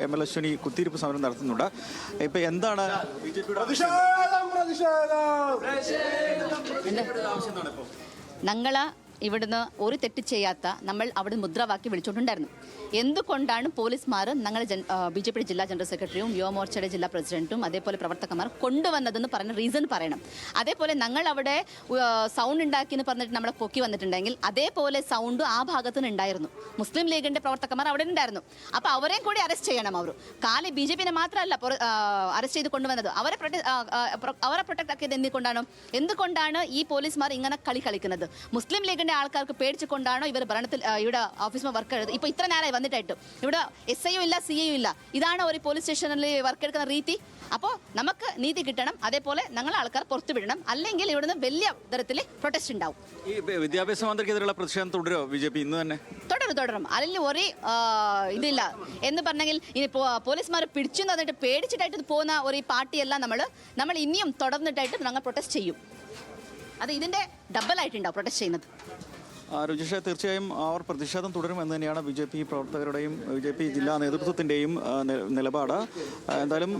ML Ashwini കുത്തിയിരിപ്പ് സമരം നടത്തുന്നുണ്ട്. ഇപ്പൊ എന്താണ് ഞങ്ങൾ ഇവിടുന്ന് ഒരു തെറ്റ് ചെയ്യാത്ത നമ്മൾ അവിടെ മുദ്രാവാക്യം വിളിച്ചുകൊണ്ടുണ്ടായിരുന്നു. എന്തുകൊണ്ടാണ് പോലീസുമാർ ഞങ്ങൾ BJP ജില്ലാ ജനറൽ സെക്രട്ടറിയും യുവമോർച്ചയുടെ ജില്ലാ പ്രസിഡന്റും അതേപോലെ പ്രവർത്തകന്മാർ കൊണ്ടുവന്നതെന്ന് പറഞ്ഞ റീസൺ പറയണം. അതേപോലെ ഞങ്ങൾ അവിടെ സൗണ്ട് ഉണ്ടാക്കിയെന്ന് പറഞ്ഞിട്ട് നമ്മളെ പൊക്കി വന്നിട്ടുണ്ടെങ്കിൽ അതേപോലെ സൗണ്ട് ആ ഭാഗത്തു നിന്ന് ഉണ്ടായിരുന്നു. മുസ്ലിം ലീഗിന്റെ പ്രവർത്തകന്മാർ അവിടെ ഉണ്ടായിരുന്നു. അപ്പോൾ അവരെയും കൂടി അറസ്റ്റ് ചെയ്യണം. അവർ കാലി BJP മാത്രമല്ല അറസ്റ്റ് ചെയ്ത് കൊണ്ടുവന്നത്. അവരെ പ്രൊട്ടക്ട് ആക്കിയത് എന്തുകൊണ്ടാണ് ഈ പോലീസുമാർ ഇങ്ങനെ കളിക്കുന്നത്? മുസ്ലിം ലീഗിന്റെ ആൾക്കാർക്ക് പേടിച്ചുകൊണ്ടാണോ ഇവർ ഭരണത്തിൽ ഇവിടെ ഓഫീസിൽ വർക്ക് എടുത്തത്? ഇപ്പോൾ ഇത്ര നേരമായി വന്നിട്ടായിട്ട് ഇവിടെ SIയും ഇല്ല CIയും ഇല്ല. ഇതാണ് ഒരു പോലീസ് സ്റ്റേഷനിൽ വർക്ക് എടുക്കുന്ന രീതി. അപ്പോൾ നമുക്ക് നീതി കിട്ടണം. അതേപോലെ ഞങ്ങളെ ആൾക്കാർ പുറത്തു വിടണം. അല്ലെങ്കിൽ ഇവിടുന്ന് വലിയ തരത്തിൽ പ്രൊട്ടസ്റ്റ് ഉണ്ടാവും. ഈ വിദ്യാഭ്യാസ മന്ത്രിക്കെതിരെയുള്ള പ്രതിഷേധം തുടരുമോ BJP ഇന്ന് തന്നെ? തുടരും. അല്ലെങ്കിൽ ഒരു ഇതില്ല എന്ന് പറഞ്ഞെങ്കിൽ ഇനി പോലീസുമാർ പിടിച്ചു തന്നിട്ട് പേടിച്ചിട്ടായിട്ട് പോകുന്ന ഒരു പാർട്ടിയല്ല നമ്മൾ ഇനിയും തുടർന്നിട്ടായിട്ട് ഞങ്ങൾ പ്രൊട്ടസ്റ്റ് ചെയ്യും. അത് ഇതിന്റെ ഡബിൾ ആയിട്ടുണ്ടാവും പ്രൊട്ടസ്റ്റ് ചെയ്യുന്നത്. രുചിഷ, തീർച്ചയായും അവർ പ്രതിഷേധം തുടരുമെന്ന് തന്നെയാണ് BJP പ്രവർത്തകരുടെയും BJP ജില്ലാ നേതൃത്വത്തിൻ്റെയും നിലപാട്. എന്തായാലും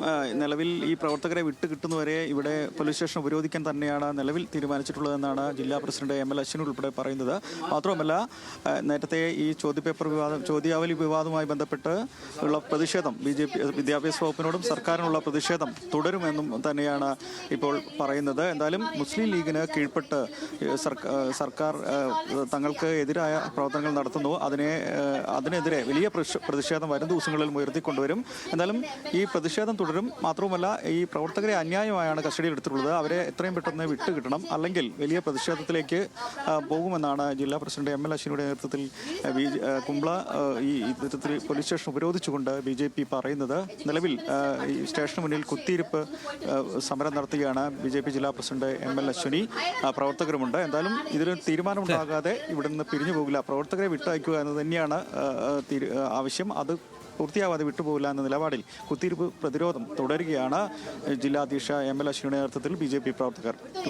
നിലവിൽ ഈ പ്രവർത്തകരെ വിട്ടുകിട്ടുന്നവരെ ഇവിടെ പോലീസ് സ്റ്റേഷൻ ഉപരോധിക്കാൻ തന്നെയാണ് നിലവിൽ തീരുമാനിച്ചിട്ടുള്ളതെന്നാണ് ജില്ലാ പ്രസിഡന്റ് ML അശ്വിനി ഉൾപ്പെടെ പറയുന്നത്. മാത്രമല്ല, നേരത്തെ ഈ ചോദ്യാവലി വിവാദവുമായി ബന്ധപ്പെട്ട് ഉള്ള പ്രതിഷേധം BJP വിദ്യാഭ്യാസ വകുപ്പിനോടും സർക്കാരിനുള്ള പ്രതിഷേധം തുടരുമെന്നും തന്നെയാണ് ഇപ്പോൾ പറയുന്നത്. എന്തായാലും മുസ്ലിം ലീഗിന് കീഴ്പ്പെട്ട് സർക്കാർ തങ്ങൾക്ക് എതിരായ പ്രവർത്തനങ്ങൾ നടത്തുന്നു. അതിനെതിരെ വലിയ പ്രതിഷേധം വരും ദിവസങ്ങളിൽ ഉയർത്തിക്കൊണ്ടുവരും. എന്തായാലും ഈ പ്രതിഷേധം തുടരും. മാത്രവുമല്ല, ഈ പ്രവർത്തകരെ അന്യായമായാണ് കസ്റ്റഡിയിൽ എടുത്തിട്ടുള്ളത്. അവരെ എത്രയും പെട്ടെന്ന് വിട്ടുകിട്ടണം, അല്ലെങ്കിൽ വലിയ പ്രതിഷേധത്തിലേക്ക് പോകുമെന്നാണ് ജില്ലാ പ്രസിഡന്റ് ML അശ്വിനിയുടെ നേതൃത്വത്തിൽ കുംബ്ല ഈ നേതൃത്വത്തിൽ പോലീസ് സ്റ്റേഷൻ ഉപരോധിച്ചുകൊണ്ട് BJP പറയുന്നത്. നിലവിൽ ഈ സ്റ്റേഷന് മുന്നിൽ കുത്തിയിരിപ്പ് സമരം നടത്തുകയാണ് BJP ജില്ലാ പ്രസിഡന്റ് ML അശ്വിനി. പ്രവർത്തകരുമുണ്ട്. എന്തായാലും ഇതിന് തീരുമാനമുണ്ടാകാതെ ഇവിടെ നിന്ന് പിരിഞ്ഞു പോകില്ല. പ്രവർത്തകരെ വിട്ടയക്കുക എന്ന് തന്നെയാണ് ആവശ്യം. അത് പൂർത്തിയാവാതെ വിട്ടുപോകില്ല എന്ന നിലപാടിൽ കുത്തിയിരിപ്പ് പ്രതിരോധം തുടരുകയാണ് ജില്ലാധ്യക്ഷ ML അശ്വിനിയുടെ നേതൃത്വത്തിൽ BJP പ്രവർത്തകർ.